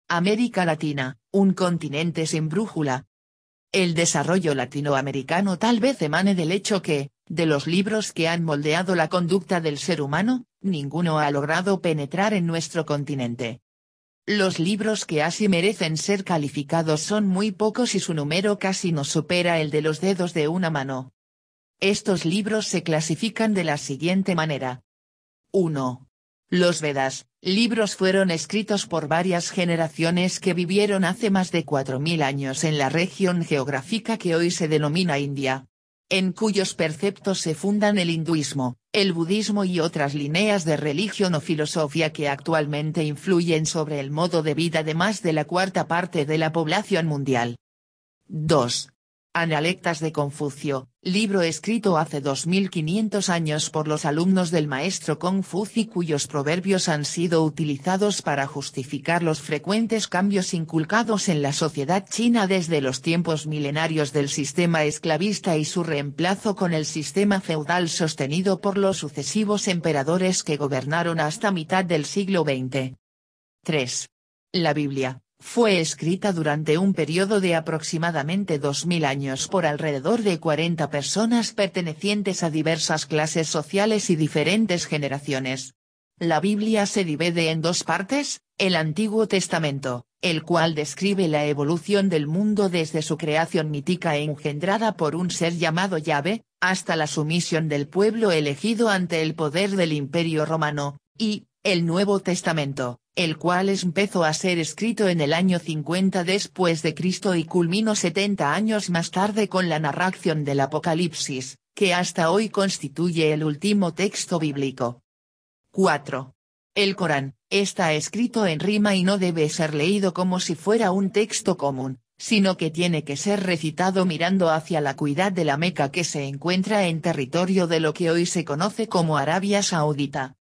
América Latina, un continente sin brújula. El desarrollo latinoamericano tal vez emane del hecho que, de los libros que han moldeado la conducta del ser humano, ninguno ha logrado penetrar en nuestro continente. Los libros que así merecen ser calificados son muy pocos y su número casi no supera el de los dedos de una mano. Estos libros se clasifican de la siguiente manera. 1. Los Vedas, libros fueron escritos por varias generaciones que vivieron hace más de 4000 años en la región geográfica que hoy se denomina India, en cuyos preceptos se fundan el hinduismo, el budismo y otras líneas de religión o filosofía que actualmente influyen sobre el modo de vida de más de la cuarta parte de la población mundial. 2. Analectas de Confucio, libro escrito hace 2500 años por los alumnos del maestro Confucio cuyos proverbios han sido utilizados para justificar los frecuentes cambios inculcados en la sociedad china desde los tiempos milenarios del sistema esclavista y su reemplazo con el sistema feudal sostenido por los sucesivos emperadores que gobernaron hasta mitad del siglo XX. 3. La Biblia. Fue escrita durante un periodo de aproximadamente 2000 años por alrededor de 40 personas pertenecientes a diversas clases sociales y diferentes generaciones. La Biblia se divide en dos partes, el Antiguo Testamento, el cual describe la evolución del mundo desde su creación mítica e engendrada por un ser llamado Yahvé, hasta la sumisión del pueblo elegido ante el poder del Imperio Romano, y, el Nuevo Testamento, el cual empezó a ser escrito en el año 50 después de Cristo y culminó 70 años más tarde con la narración del Apocalipsis, que hasta hoy constituye el último texto bíblico. 4. El Corán, está escrito en rima y no debe ser leído como si fuera un texto común, sino que tiene que ser recitado mirando hacia la ciudad de la Meca que se encuentra en territorio de lo que hoy se conoce como Arabia Saudita.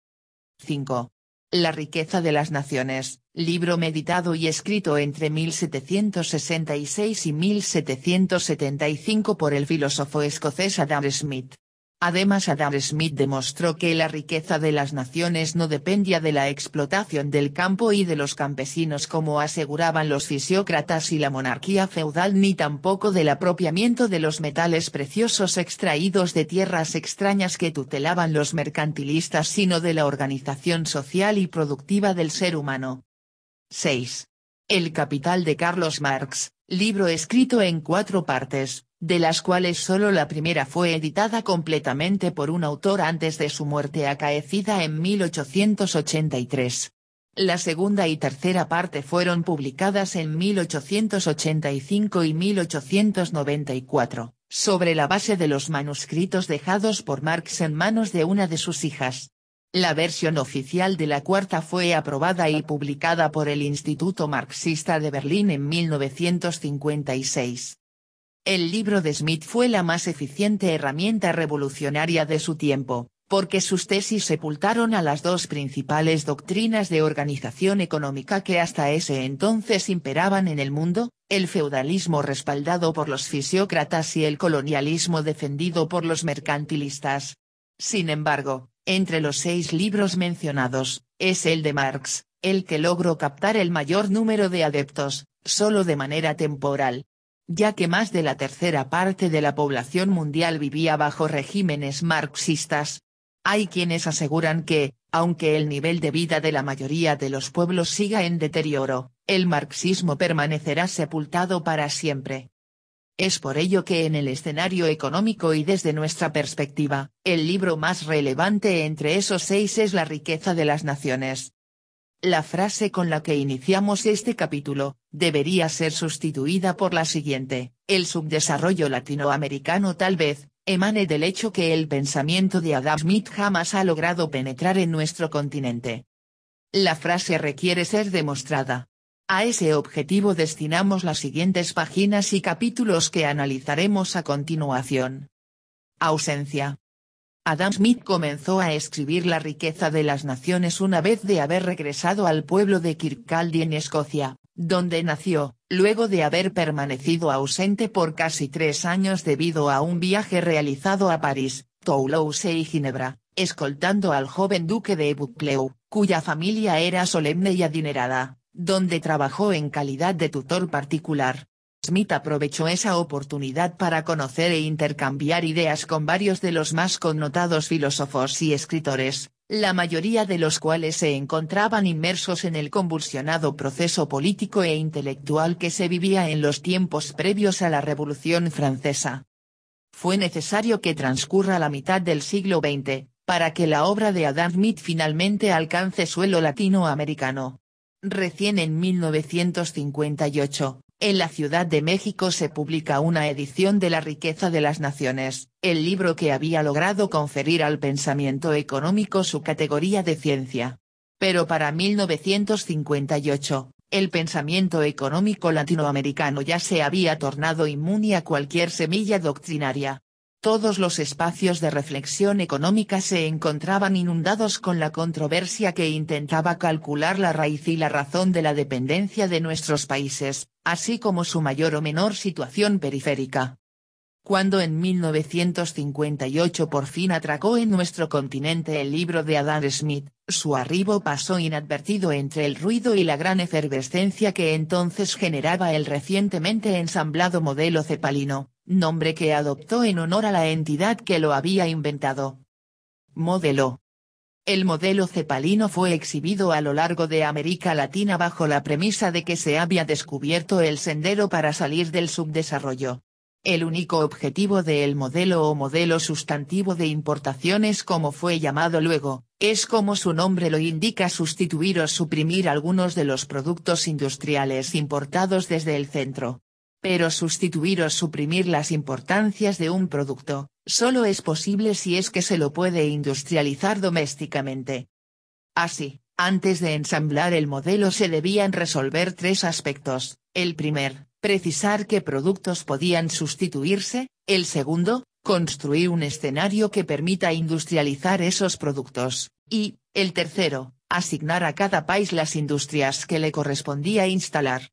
5. La riqueza de las naciones, libro meditado y escrito entre 1766 y 1775 por el filósofo escocés Adam Smith. Además Adam Smith demostró que la riqueza de las naciones no dependía de la explotación del campo y de los campesinos como aseguraban los fisiócratas y la monarquía feudal ni tampoco del apropiamiento de los metales preciosos extraídos de tierras extrañas que tutelaban los mercantilistas sino de la organización social y productiva del ser humano. 6. El Capital de Carlos Marx, libro escrito en 4 partes, de las cuales solo la primera fue editada completamente por un autor antes de su muerte acaecida en 1883. La segunda y tercera parte fueron publicadas en 1885 y 1894, sobre la base de los manuscritos dejados por Marx en manos de una de sus hijas. La versión oficial de la cuarta fue aprobada y publicada por el Instituto Marxista de Berlín en 1956. El libro de Smith fue la más eficiente herramienta revolucionaria de su tiempo, porque sus tesis sepultaron a las dos principales doctrinas de organización económica que hasta ese entonces imperaban en el mundo, el feudalismo respaldado por los fisiócratas y el colonialismo defendido por los mercantilistas. Sin embargo, entre los 6 libros mencionados, es el de Marx, el que logró captar el mayor número de adeptos, solo de manera temporal, ya que más de la tercera parte de la población mundial vivía bajo regímenes marxistas. Hay quienes aseguran que, aunque el nivel de vida de la mayoría de los pueblos siga en deterioro, el marxismo permanecerá sepultado para siempre. Es por ello que en el escenario económico y desde nuestra perspectiva, el libro más relevante entre esos 6 es La riqueza de las naciones. La frase con la que iniciamos este capítulo, debería ser sustituida por la siguiente: el subdesarrollo latinoamericano tal vez, emane del hecho que el pensamiento de Adam Smith jamás ha logrado penetrar en nuestro continente. La frase requiere ser demostrada. A ese objetivo destinamos las siguientes páginas y capítulos que analizaremos a continuación. Ausencia. Adam Smith comenzó a escribir La riqueza de las naciones una vez de haber regresado al pueblo de Kirkcaldy en Escocia, donde nació, luego de haber permanecido ausente por casi 3 años debido a un viaje realizado a París, Toulouse y Ginebra, escoltando al joven duque de Buccleuch, cuya familia era solemne y adinerada. donde trabajó en calidad de tutor particular. Smith aprovechó esa oportunidad para conocer e intercambiar ideas con varios de los más connotados filósofos y escritores, la mayoría de los cuales se encontraban inmersos en el convulsionado proceso político e intelectual que se vivía en los tiempos previos a la Revolución Francesa. Fue necesario que transcurra la mitad del siglo XX, para que la obra de Adam Smith finalmente alcance suelo latinoamericano. Recién en 1958, en la Ciudad de México se publica una edición de La riqueza de las naciones, el libro que había logrado conferir al pensamiento económico su categoría de ciencia. Pero para 1958, el pensamiento económico latinoamericano ya se había tornado inmune a cualquier semilla doctrinaria. Todos los espacios de reflexión económica se encontraban inundados con la controversia que intentaba calcular la raíz y la razón de la dependencia de nuestros países, así como su mayor o menor situación periférica. Cuando en 1958 por fin atracó en nuestro continente el libro de Adam Smith, su arribo pasó inadvertido entre el ruido y la gran efervescencia que entonces generaba el recientemente ensamblado modelo cepalino, nombre que adoptó en honor a la entidad que lo había inventado. Modelo. El modelo cepalino fue exhibido a lo largo de América Latina bajo la premisa de que se había descubierto el sendero para salir del subdesarrollo. El único objetivo del modelo o modelo sustantivo de importaciones, como fue llamado luego, es, como su nombre lo indica, sustituir o suprimir algunos de los productos industriales importados desde el centro. Pero sustituir o suprimir las importancias de un producto, solo es posible si es que se lo puede industrializar domésticamente. Así, antes de ensamblar el modelo se debían resolver tres aspectos: el primer, precisar qué productos podían sustituirse; el segundo, construir un escenario que permita industrializar esos productos; y, el tercero, asignar a cada país las industrias que le correspondía instalar.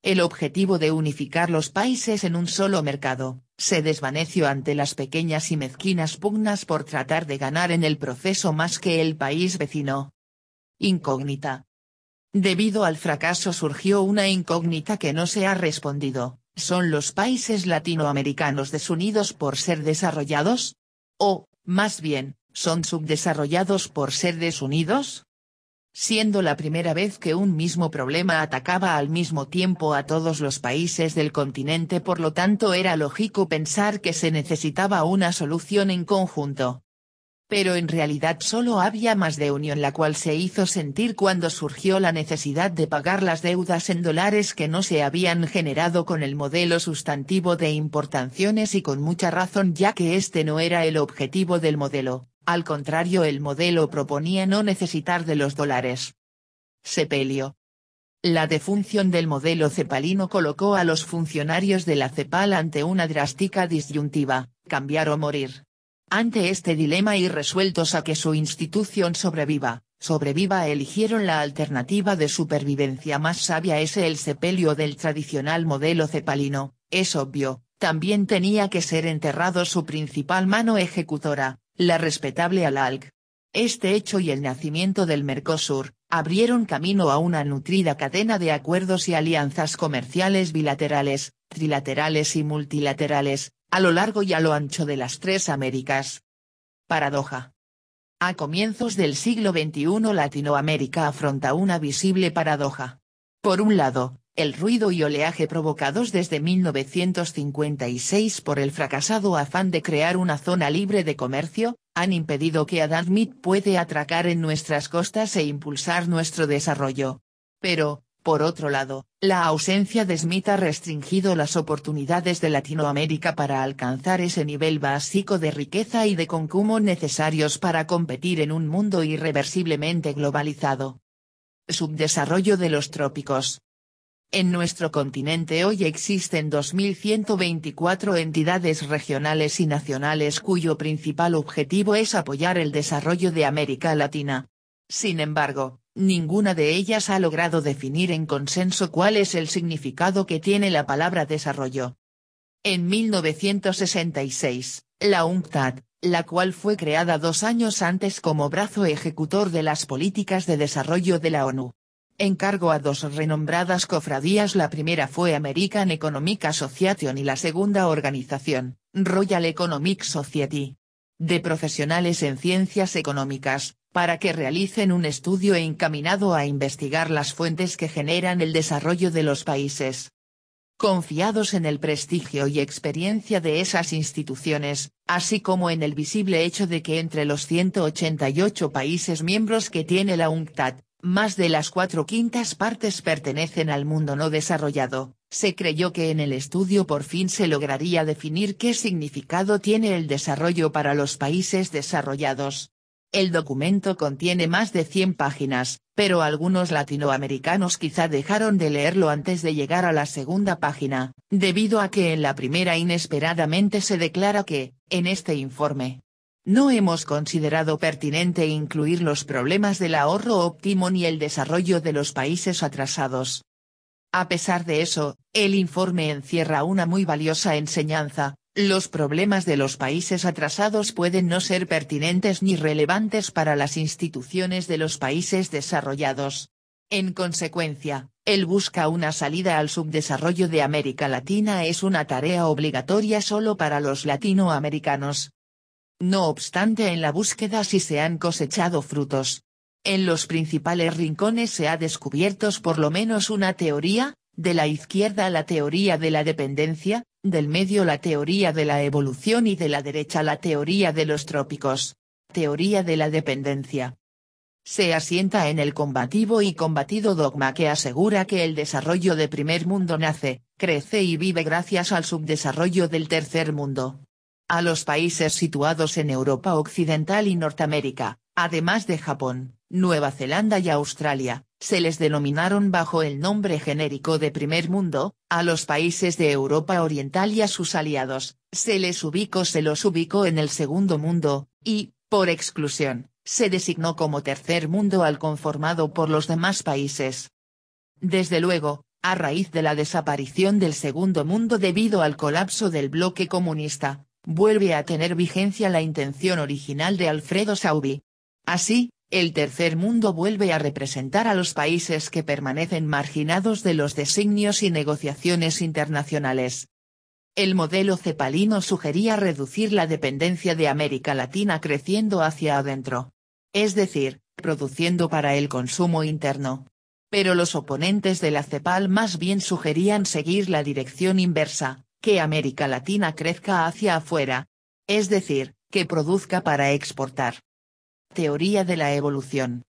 El objetivo de unificar los países en un solo mercado, se desvaneció ante las pequeñas y mezquinas pugnas por tratar de ganar en el proceso más que el país vecino. Incógnita. Debido al fracaso surgió una incógnita que no se ha respondido: ¿son los países latinoamericanos desunidos por ser desarrollados? O, más bien, ¿son subdesarrollados por ser desunidos? Siendo la primera vez que un mismo problema atacaba al mismo tiempo a todos los países del continente, por lo tanto era lógico pensar que se necesitaba una solución en conjunto. Pero en realidad solo había más de unión, la cual se hizo sentir cuando surgió la necesidad de pagar las deudas en dólares que no se habían generado con el modelo sustantivo de importaciones, y con mucha razón, ya que este no era el objetivo del modelo. Al contrario, el modelo proponía no necesitar de los dólares. Sepelio. La defunción del modelo cepalino colocó a los funcionarios de la CEPAL ante una drástica disyuntiva: cambiar o morir. Ante este dilema y resueltos a que su institución sobreviva, eligieron la alternativa de supervivencia más sabia: es el sepelio del tradicional modelo cepalino. Es obvio, también tenía que ser enterrado su principal mano ejecutora, la respetable ALALC. Este hecho y el nacimiento del Mercosur, abrieron camino a una nutrida cadena de acuerdos y alianzas comerciales bilaterales, trilaterales y multilaterales, a lo largo y a lo ancho de las tres Américas. Paradoja. A comienzos del siglo XXI Latinoamérica afronta una visible paradoja. Por un lado, el ruido y oleaje provocados desde 1956 por el fracasado afán de crear una zona libre de comercio, han impedido que Adam Smith pueda atracar en nuestras costas e impulsar nuestro desarrollo. Pero, por otro lado, la ausencia de Smith ha restringido las oportunidades de Latinoamérica para alcanzar ese nivel básico de riqueza y de consumo necesarios para competir en un mundo irreversiblemente globalizado. Subdesarrollo de los trópicos. En nuestro continente hoy existen 2.124 entidades regionales y nacionales cuyo principal objetivo es apoyar el desarrollo de América Latina. Sin embargo, ninguna de ellas ha logrado definir en consenso cuál es el significado que tiene la palabra desarrollo. En 1966, la UNCTAD, la cual fue creada 2 años antes como brazo ejecutor de las políticas de desarrollo de la ONU, encargó a dos renombradas cofradías. La primera fue American Economic Association y la segunda organización, Royal Economic Society, de profesionales en ciencias económicas, para que realicen un estudio encaminado a investigar las fuentes que generan el desarrollo de los países. Confiados en el prestigio y experiencia de esas instituciones, así como en el visible hecho de que entre los 188 países miembros que tiene la UNCTAD, más de las 4/5 partes pertenecen al mundo no desarrollado, se creyó que en el estudio por fin se lograría definir qué significado tiene el desarrollo para los países desarrollados. El documento contiene más de 100 páginas, pero algunos latinoamericanos quizá dejaron de leerlo antes de llegar a la segunda página, debido a que en la primera inesperadamente se declara que, en este informe, no hemos considerado pertinente incluir los problemas del ahorro óptimo ni el desarrollo de los países atrasados. A pesar de eso, el informe encierra una muy valiosa enseñanza. Los problemas de los países atrasados pueden no ser pertinentes ni relevantes para las instituciones de los países desarrollados. En consecuencia, el busca una salida al subdesarrollo de América Latina es una tarea obligatoria solo para los latinoamericanos. No obstante, en la búsqueda sí se han cosechado frutos. En los principales rincones se ha descubierto por lo menos una teoría, de la izquierda la teoría de la dependencia, del medio la teoría de la evolución y de la derecha la teoría de los trópicos. Teoría de la dependencia. Se asienta en el combativo y combatido dogma que asegura que el desarrollo de primer mundo nace, crece y vive gracias al subdesarrollo del tercer mundo. A los países situados en Europa Occidental y Norteamérica, además de Japón, Nueva Zelanda y Australia, se les denominaron bajo el nombre genérico de primer mundo. A los países de Europa Oriental y a sus aliados, se los ubicó en el segundo mundo, y, por exclusión, se designó como tercer mundo al conformado por los demás países. Desde luego, a raíz de la desaparición del segundo mundo debido al colapso del bloque comunista, vuelve a tener vigencia la intención original de Alfredo Sauby. Así, el tercer mundo vuelve a representar a los países que permanecen marginados de los designios y negociaciones internacionales. El modelo cepalino sugería reducir la dependencia de América Latina creciendo hacia adentro. Es decir, produciendo para el consumo interno. Pero los oponentes de la CEPAL más bien sugerían seguir la dirección inversa, que América Latina crezca hacia afuera. Es decir, que produzca para exportar. Teoría de la evolución.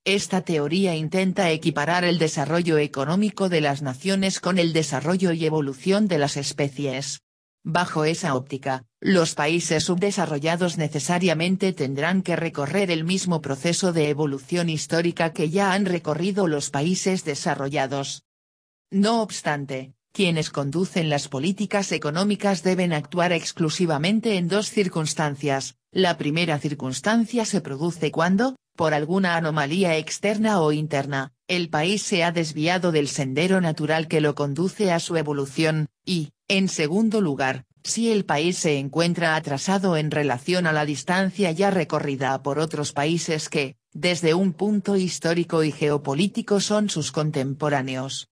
Esta teoría intenta equiparar el desarrollo económico de las naciones con el desarrollo y evolución de las especies. Bajo esa óptica, los países subdesarrollados necesariamente tendrán que recorrer el mismo proceso de evolución histórica que ya han recorrido los países desarrollados. No obstante, quienes conducen las políticas económicas deben actuar exclusivamente en dos circunstancias. La primera circunstancia se produce cuando, por alguna anomalía externa o interna, el país se ha desviado del sendero natural que lo conduce a su evolución, y, en segundo lugar, si el país se encuentra atrasado en relación a la distancia ya recorrida por otros países que, desde un punto histórico y geopolítico son sus contemporáneos.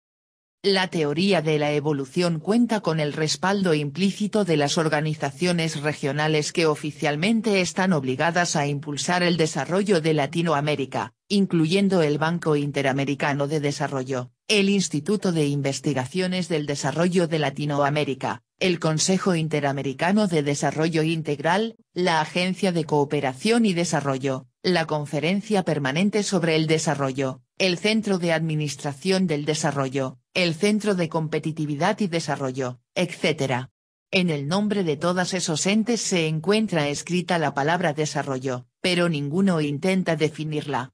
La teoría de la evolución cuenta con el respaldo implícito de las organizaciones regionales que oficialmente están obligadas a impulsar el desarrollo de Latinoamérica, incluyendo el Banco Interamericano de Desarrollo, el Instituto de Investigaciones del Desarrollo de Latinoamérica, el Consejo Interamericano de Desarrollo Integral, la Agencia de Cooperación y Desarrollo, la Conferencia Permanente sobre el Desarrollo, el Centro de Administración del Desarrollo, el Centro de Competitividad y Desarrollo, etc. En el nombre de todos esos entes se encuentra escrita la palabra desarrollo, pero ninguno intenta definirla.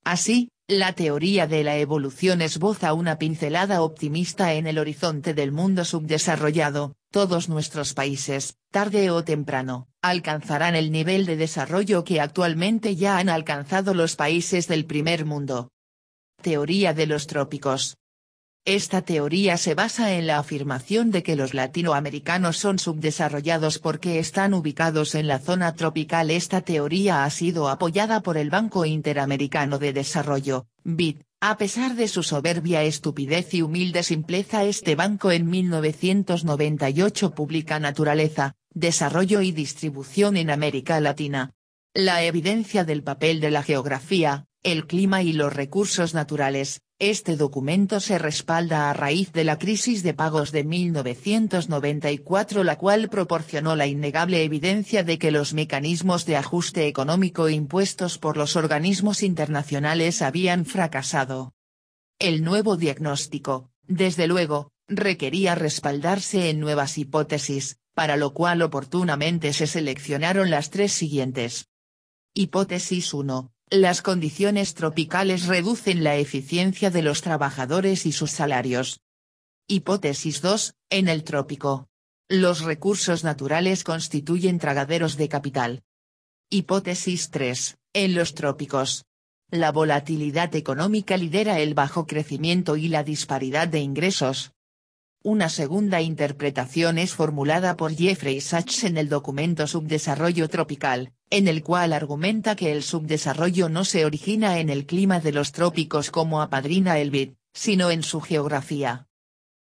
Así, la teoría de la evolución esboza una pincelada optimista en el horizonte del mundo subdesarrollado. Todos nuestros países, tarde o temprano, alcanzarán el nivel de desarrollo que actualmente ya han alcanzado los países del primer mundo. Teoría de los trópicos. Esta teoría se basa en la afirmación de que los latinoamericanos son subdesarrollados porque están ubicados en la zona tropical. Esta teoría ha sido apoyada por el Banco Interamericano de Desarrollo, BID, A pesar de su soberbia estupidez y humilde simpleza, este banco en 1998 publica Naturaleza, Desarrollo y Distribución en América Latina. La evidencia del papel de la geografía, el clima y los recursos naturales. Este documento se respalda a raíz de la crisis de pagos de 1994, la cual proporcionó la innegable evidencia de que los mecanismos de ajuste económico impuestos por los organismos internacionales habían fracasado. El nuevo diagnóstico, desde luego, requería respaldarse en nuevas hipótesis, para lo cual oportunamente se seleccionaron las tres siguientes. Hipótesis 1. Las condiciones tropicales reducen la eficiencia de los trabajadores y sus salarios. Hipótesis 2. En el trópico, los recursos naturales constituyen tragaderos de capital. Hipótesis 3. En los trópicos, la volatilidad económica lidera el bajo crecimiento y la disparidad de ingresos. Una segunda interpretación es formulada por Jeffrey Sachs en el documento Subdesarrollo Tropical, en el cual argumenta que el subdesarrollo no se origina en el clima de los trópicos como apadrina el BID, sino en su geografía.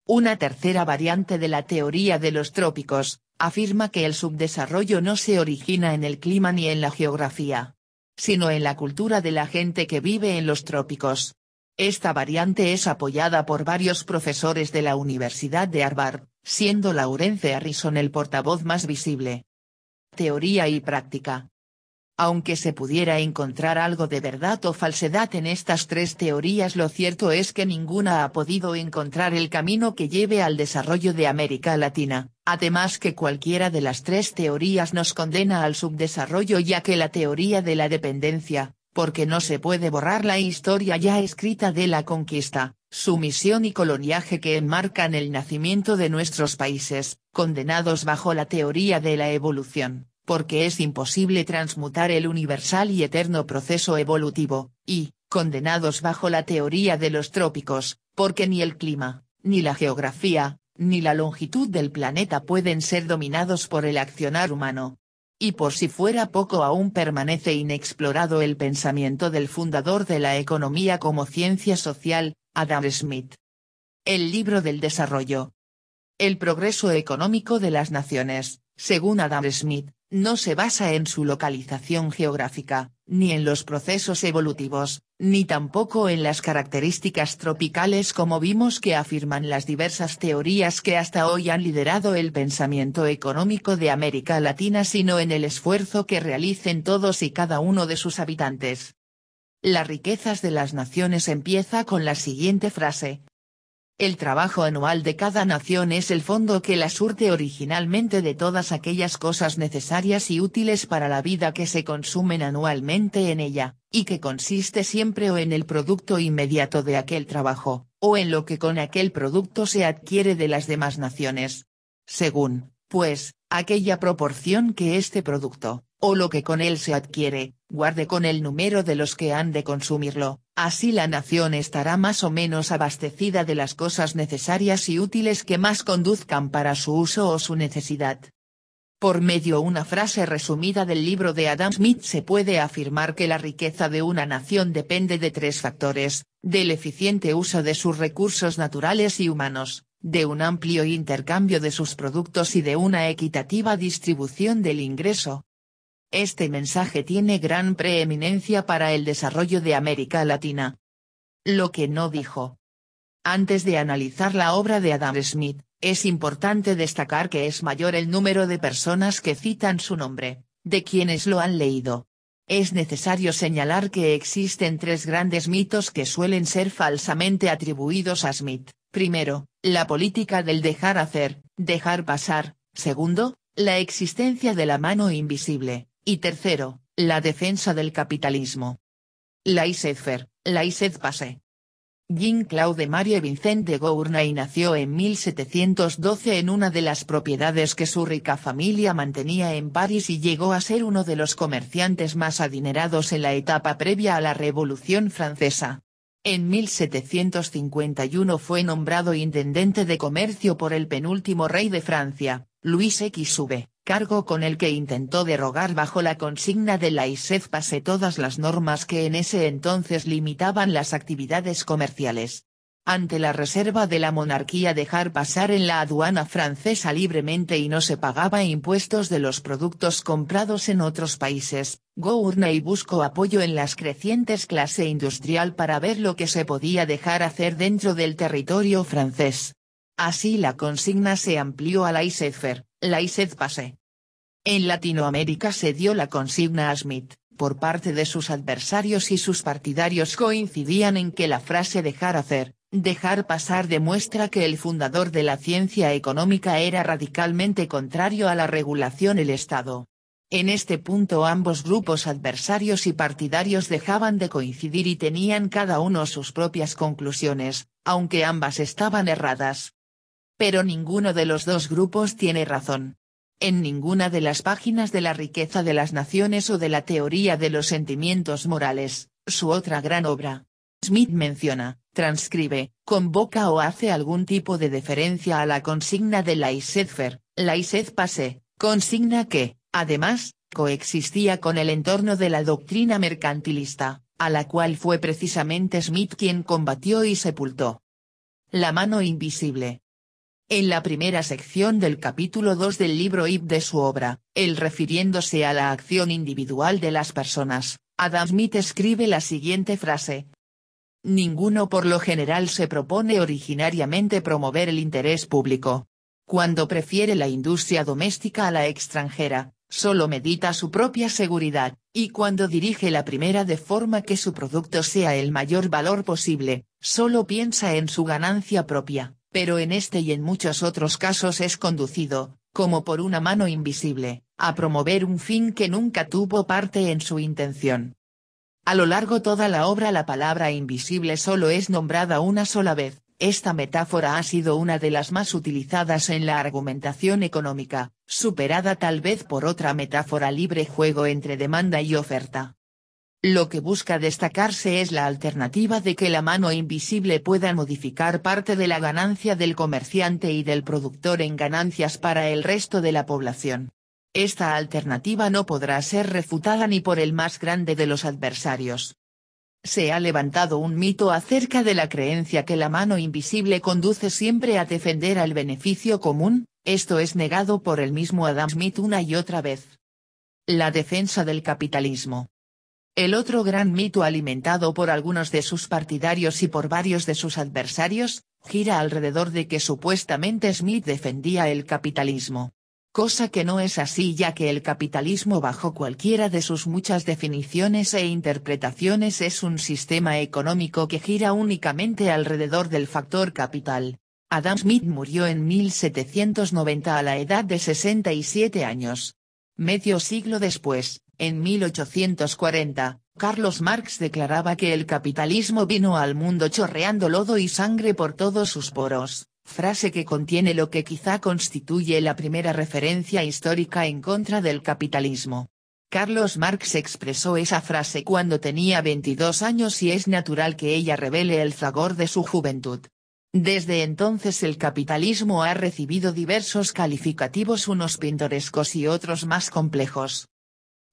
Una tercera variante de la teoría de los trópicos, afirma que el subdesarrollo no se origina en el clima ni en la geografía, sino en la cultura de la gente que vive en los trópicos. Esta variante es apoyada por varios profesores de la Universidad de Harvard, siendo Lawrence Harrison el portavoz más visible. Teoría y práctica. Aunque se pudiera encontrar algo de verdad o falsedad en estas tres teorías, lo cierto es que ninguna ha podido encontrar el camino que lleve al desarrollo de América Latina, además que cualquiera de las tres teorías nos condena al subdesarrollo, ya que la teoría de la dependencia, porque no se puede borrar la historia ya escrita de la conquista, sumisión y coloniaje que enmarcan el nacimiento de nuestros países, condenados bajo la teoría de la evolución, porque es imposible transmutar el universal y eterno proceso evolutivo, y, condenados bajo la teoría de los trópicos, porque ni el clima, ni la geografía, ni la longitud del planeta pueden ser dominados por el accionar humano. Y por si fuera poco, aún permanece inexplorado el pensamiento del fundador de la economía como ciencia social, Adam Smith. El libro del desarrollo. El progreso económico de las naciones, según Adam Smith, no se basa en su localización geográfica, ni en los procesos evolutivos, ni tampoco en las características tropicales como vimos que afirman las diversas teorías que hasta hoy han liderado el pensamiento económico de América Latina, sino en el esfuerzo que realicen todos y cada uno de sus habitantes. Las riquezas de las naciones empieza con la siguiente frase. El trabajo anual de cada nación es el fondo que la surte originalmente de todas aquellas cosas necesarias y útiles para la vida que se consumen anualmente en ella, y que consiste siempre o en el producto inmediato de aquel trabajo, o en lo que con aquel producto se adquiere de las demás naciones. Según, pues, aquella proporción que este producto, o lo que con él se adquiere, guarde con el número de los que han de consumirlo, así la nación estará más o menos abastecida de las cosas necesarias y útiles que más conduzcan para su uso o su necesidad. Por medio una frase resumida del libro de Adam Smith se puede afirmar que la riqueza de una nación depende de tres factores: del eficiente uso de sus recursos naturales y humanos, de un amplio intercambio de sus productos y de una equitativa distribución del ingreso. Este mensaje tiene gran preeminencia para el desarrollo de América Latina. Lo que no dijo. Antes de analizar la obra de Adam Smith, es importante destacar que es mayor el número de personas que citan su nombre, de quienes lo han leído. Es necesario señalar que existen tres grandes mitos que suelen ser falsamente atribuidos a Smith. Primero, la política del dejar hacer, dejar pasar; segundo, la existencia de la mano invisible; y tercero, la defensa del capitalismo. Laissez-faire, laissez-passer. Jean-Claude Marie Vincent de Gournay nació en 1712 en una de las propiedades que su rica familia mantenía en París y llegó a ser uno de los comerciantes más adinerados en la etapa previa a la Revolución Francesa. En 1751 fue nombrado intendente de comercio por el penúltimo rey de Francia, Luis XV, cargo con el que intentó derogar bajo la consigna de laissez-passer todas las normas que en ese entonces limitaban las actividades comerciales. Ante la reserva de la monarquía dejar pasar en la aduana francesa libremente y no se pagaba impuestos de los productos comprados en otros países, Gournay buscó apoyo en las crecientes clase industrial para ver lo que se podía dejar hacer dentro del territorio francés. Así la consigna se amplió a laissez-faire, laissez-passer. En Latinoamérica se dio la consigna a Smith. Por parte de sus adversarios y sus partidarios coincidían en que la frase dejar hacer, dejar pasar demuestra que el fundador de la ciencia económica era radicalmente contrario a la regulación del Estado. En este punto ambos grupos adversarios y partidarios dejaban de coincidir y tenían cada uno sus propias conclusiones, aunque ambas estaban erradas. Pero ninguno de los dos grupos tiene razón. En ninguna de las páginas de La riqueza de las naciones o de la teoría de los sentimientos morales, su otra gran obra, Smith menciona, transcribe, convoca o hace algún tipo de deferencia a la consigna de laissez-faire, laissez-passer, consigna que, además, coexistía con el entorno de la doctrina mercantilista, a la cual fue precisamente Smith quien combatió y sepultó. La mano invisible. En la primera sección del capítulo 2 del libro Ib de su obra, el refiriéndose a la acción individual de las personas, Adam Smith escribe la siguiente frase. Ninguno por lo general se propone originariamente promover el interés público. Cuando prefiere la industria doméstica a la extranjera, solo medita su propia seguridad, y cuando dirige la primera de forma que su producto sea el mayor valor posible, solo piensa en su ganancia propia. Pero en este y en muchos otros casos es conducido, como por una mano invisible, a promover un fin que nunca tuvo parte en su intención. A lo largo toda la obra la palabra invisible solo es nombrada una sola vez. Esta metáfora ha sido una de las más utilizadas en la argumentación económica, superada tal vez por otra metáfora libre juego entre demanda y oferta. Lo que busca destacarse es la alternativa de que la mano invisible pueda modificar parte de la ganancia del comerciante y del productor en ganancias para el resto de la población. Esta alternativa no podrá ser refutada ni por el más grande de los adversarios. Se ha levantado un mito acerca de la creencia que la mano invisible conduce siempre a defender al beneficio común, esto es negado por el mismo Adam Smith una y otra vez. La defensa del capitalismo. El otro gran mito alimentado por algunos de sus partidarios y por varios de sus adversarios, gira alrededor de que supuestamente Smith defendía el capitalismo. Cosa que no es así ya que el capitalismo bajo cualquiera de sus muchas definiciones e interpretaciones es un sistema económico que gira únicamente alrededor del factor capital. Adam Smith murió en 1790 a la edad de 67 años. Medio siglo después, en 1840, Carlos Marx declaraba que el capitalismo vino al mundo chorreando lodo y sangre por todos sus poros, frase que contiene lo que quizá constituye la primera referencia histórica en contra del capitalismo. Carlos Marx expresó esa frase cuando tenía 22 años y es natural que ella revele el fragor de su juventud. Desde entonces el capitalismo ha recibido diversos calificativos unos pintorescos y otros más complejos.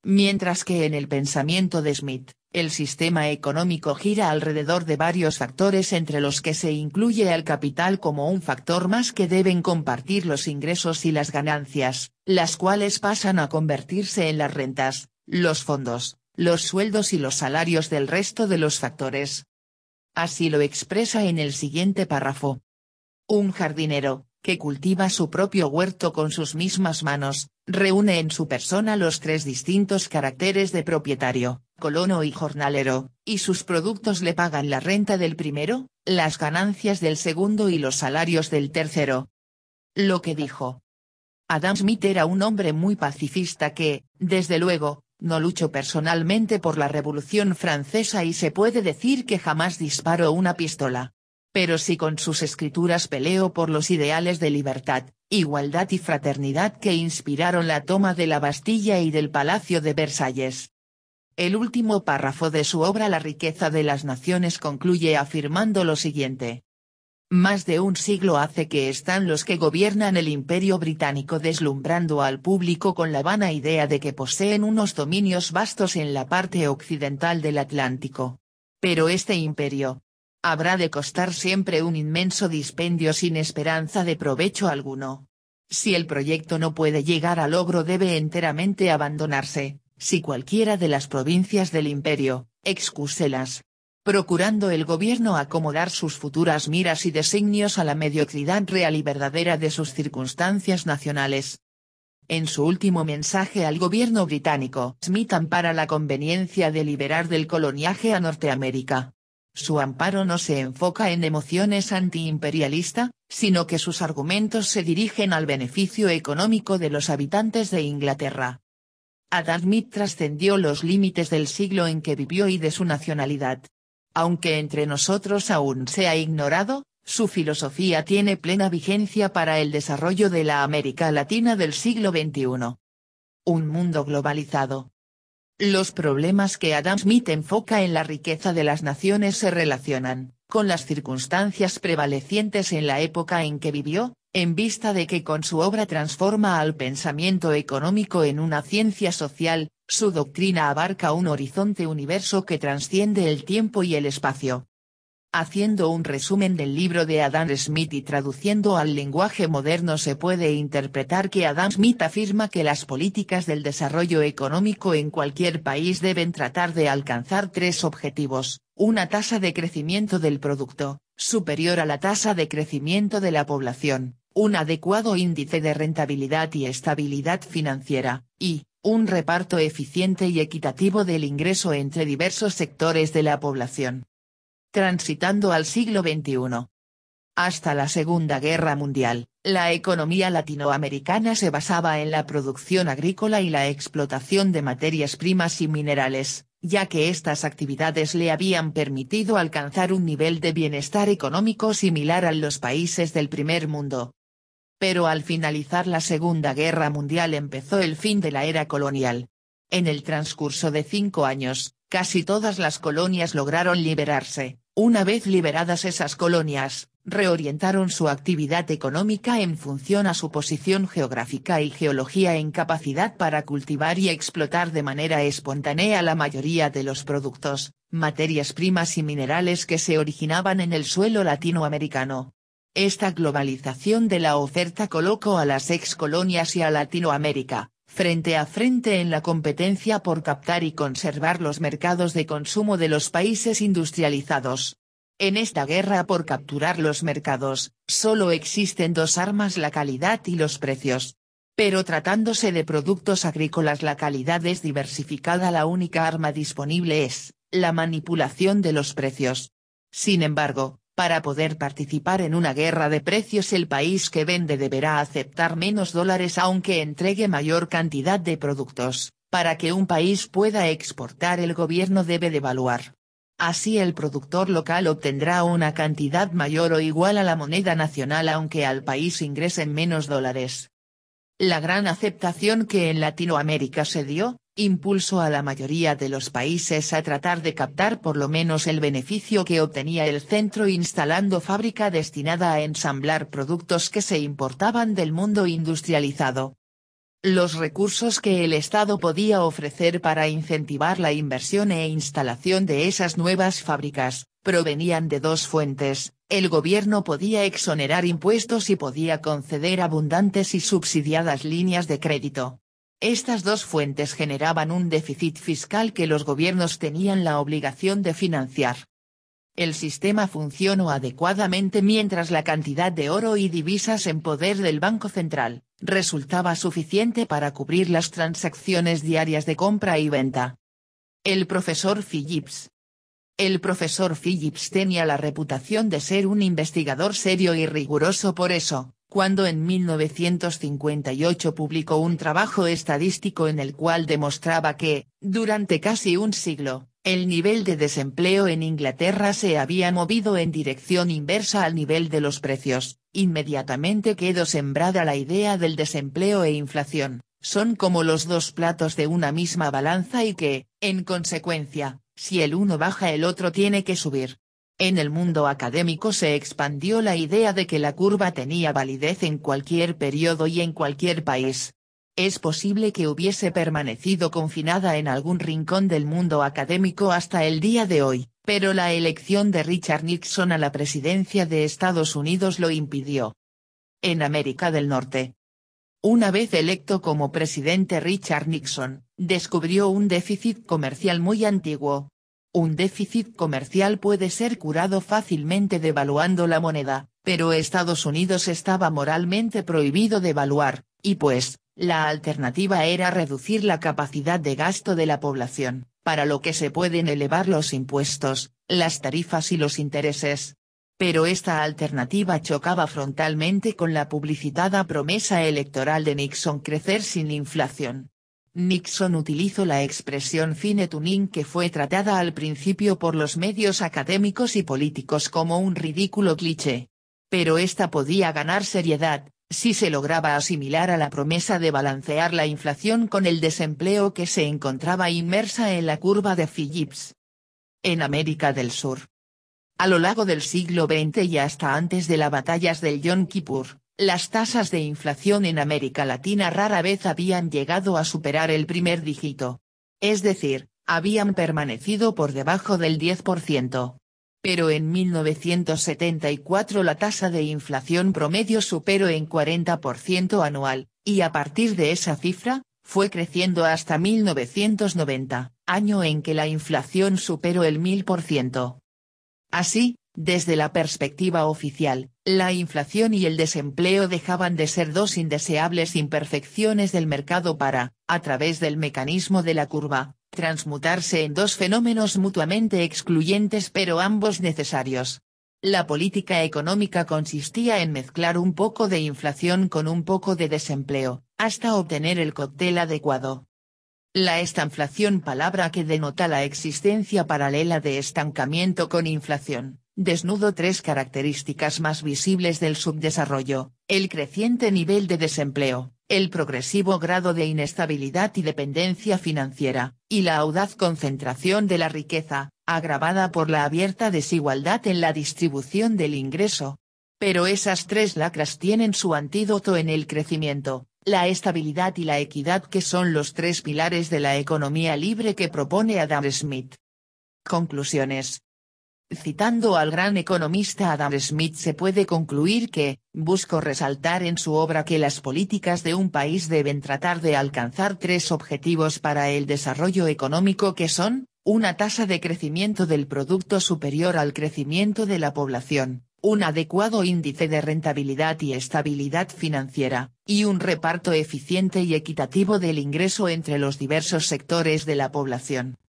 Mientras que en el pensamiento de Smith, el sistema económico gira alrededor de varios factores entre los que se incluye al capital como un factor más que deben compartir los ingresos y las ganancias, las cuales pasan a convertirse en las rentas, los fondos, los sueldos y los salarios del resto de los factores. Así lo expresa en el siguiente párrafo. Un jardinero, que cultiva su propio huerto con sus mismas manos, reúne en su persona los tres distintos caracteres de propietario, colono y jornalero, y sus productos le pagan la renta del primero, las ganancias del segundo y los salarios del tercero. Lo que dijo. Adam Smith era un hombre muy pacifista que, desde luego, no luchó personalmente por la Revolución Francesa y se puede decir que jamás disparó una pistola. Pero sí con sus escrituras peleó por los ideales de libertad, igualdad y fraternidad que inspiraron la toma de la Bastilla y del Palacio de Versalles. El último párrafo de su obra La riqueza de las naciones concluye afirmando lo siguiente. Más de un siglo hace que están los que gobiernan el Imperio Británico deslumbrando al público con la vana idea de que poseen unos dominios vastos en la parte occidental del Atlántico. Pero este imperio habrá de costar siempre un inmenso dispendio sin esperanza de provecho alguno. Si el proyecto no puede llegar a logro debe enteramente abandonarse, si cualquiera de las provincias del imperio, excúselas, procurando el gobierno acomodar sus futuras miras y designios a la mediocridad real y verdadera de sus circunstancias nacionales. En su último mensaje al gobierno británico, Smith ampara la conveniencia de liberar del coloniaje a Norteamérica. Su amparo no se enfoca en emociones antiimperialista, sino que sus argumentos se dirigen al beneficio económico de los habitantes de Inglaterra. Adam Smith trascendió los límites del siglo en que vivió y de su nacionalidad. Aunque entre nosotros aún sea ignorado, su filosofía tiene plena vigencia para el desarrollo de la América Latina del siglo XXI. Un mundo globalizado. Los problemas que Adam Smith enfoca en la riqueza de las naciones se relacionan con las circunstancias prevalecientes en la época en que vivió, en vista de que con su obra transforma al pensamiento económico en una ciencia social. Su doctrina abarca un horizonte universo que trasciende el tiempo y el espacio. Haciendo un resumen del libro de Adam Smith y traduciendo al lenguaje moderno se puede interpretar que Adam Smith afirma que las políticas del desarrollo económico en cualquier país deben tratar de alcanzar tres objetivos: una tasa de crecimiento del producto, superior a la tasa de crecimiento de la población, un adecuado índice de rentabilidad y estabilidad financiera, y un reparto eficiente y equitativo del ingreso entre diversos sectores de la población. Transitando al siglo XXI. Hasta la Segunda Guerra Mundial, la economía latinoamericana se basaba en la producción agrícola y la explotación de materias primas y minerales, ya que estas actividades le habían permitido alcanzar un nivel de bienestar económico similar a los países del primer mundo. Pero al finalizar la Segunda Guerra Mundial empezó el fin de la era colonial. En el transcurso de 5 años, casi todas las colonias lograron liberarse. Una vez liberadas esas colonias, reorientaron su actividad económica en función a su posición geográfica y geología en capacidad para cultivar y explotar de manera espontánea la mayoría de los productos, materias primas y minerales que se originaban en el suelo latinoamericano. Esta globalización de la oferta colocó a las ex-colonias y a Latinoamérica frente a frente en la competencia por captar y conservar los mercados de consumo de los países industrializados. En esta guerra por capturar los mercados, solo existen dos armas: la calidad y los precios. Pero tratándose de productos agrícolas la calidad es diversificada, la única arma disponible es la manipulación de los precios. Sin embargo, para poder participar en una guerra de precios el país que vende deberá aceptar menos dólares aunque entregue mayor cantidad de productos. Para que un país pueda exportar el gobierno debe devaluar. Así el productor local obtendrá una cantidad mayor o igual a la moneda nacional aunque al país ingresen menos dólares. La gran aceptación que en Latinoamérica se dio, impulsó a la mayoría de los países a tratar de captar por lo menos el beneficio que obtenía el centro instalando fábrica destinada a ensamblar productos que se importaban del mundo industrializado. Los recursos que el Estado podía ofrecer para incentivar la inversión e instalación de esas nuevas fábricas, provenían de dos fuentes: el gobierno podía exonerar impuestos y podía conceder abundantes y subsidiadas líneas de crédito. Estas dos fuentes generaban un déficit fiscal que los gobiernos tenían la obligación de financiar. El sistema funcionó adecuadamente mientras la cantidad de oro y divisas en poder del Banco Central resultaba suficiente para cubrir las transacciones diarias de compra y venta. El profesor Phillips. El profesor Phillips tenía la reputación de ser un investigador serio y riguroso, por eso, cuando en 1958 publicó un trabajo estadístico en el cual demostraba que, durante casi un siglo, el nivel de desempleo en Inglaterra se había movido en dirección inversa al nivel de los precios, inmediatamente quedó sembrada la idea del desempleo e inflación, son como los dos platos de una misma balanza y que, en consecuencia, si el uno baja el otro tiene que subir. En el mundo académico se expandió la idea de que la curva tenía validez en cualquier periodo y en cualquier país. Es posible que hubiese permanecido confinada en algún rincón del mundo académico hasta el día de hoy, pero la elección de Richard Nixon a la presidencia de Estados Unidos lo impidió. En América del Norte. Una vez electo como presidente, Richard Nixon descubrió un déficit comercial muy antiguo. Un déficit comercial puede ser curado fácilmente devaluando la moneda, pero Estados Unidos estaba moralmente prohibido devaluar, y pues, la alternativa era reducir la capacidad de gasto de la población, para lo que se pueden elevar los impuestos, las tarifas y los intereses. Pero esta alternativa chocaba frontalmente con la publicitada promesa electoral de Nixon: crecer sin inflación. Nixon utilizó la expresión fine tuning, que fue tratada al principio por los medios académicos y políticos como un ridículo cliché. Pero esta podía ganar seriedad, si se lograba asimilar a la promesa de balancear la inflación con el desempleo que se encontraba inmersa en la curva de Phillips. En América del Sur. A lo largo del siglo XX y hasta antes de las batallas del Yom Kippur, las tasas de inflación en América Latina rara vez habían llegado a superar el primer dígito. Es decir, habían permanecido por debajo del 10%. Pero en 1974 la tasa de inflación promedio superó en 40% anual, y a partir de esa cifra, fue creciendo hasta 1990, año en que la inflación superó el 1000%. Así, desde la perspectiva oficial, la inflación y el desempleo dejaban de ser dos indeseables imperfecciones del mercado para, a través del mecanismo de la curva, transmutarse en dos fenómenos mutuamente excluyentes pero ambos necesarios. La política económica consistía en mezclar un poco de inflación con un poco de desempleo, hasta obtener el cóctel adecuado. La estanflación, palabra que denota la existencia paralela de estancamiento con inflación, desnudo tres características más visibles del subdesarrollo: el creciente nivel de desempleo, el progresivo grado de inestabilidad y dependencia financiera, y la audaz concentración de la riqueza, agravada por la abierta desigualdad en la distribución del ingreso. Pero esas tres lacras tienen su antídoto en el crecimiento, la estabilidad y la equidad, que son los tres pilares de la economía libre que propone Adam Smith. Conclusiones. Citando al gran economista Adam Smith, se puede concluir que, buscó resaltar en su obra que las políticas de un país deben tratar de alcanzar tres objetivos para el desarrollo económico, que son: una tasa de crecimiento del producto superior al crecimiento de la población, un adecuado índice de rentabilidad y estabilidad financiera, y un reparto eficiente y equitativo del ingreso entre los diversos sectores de la población.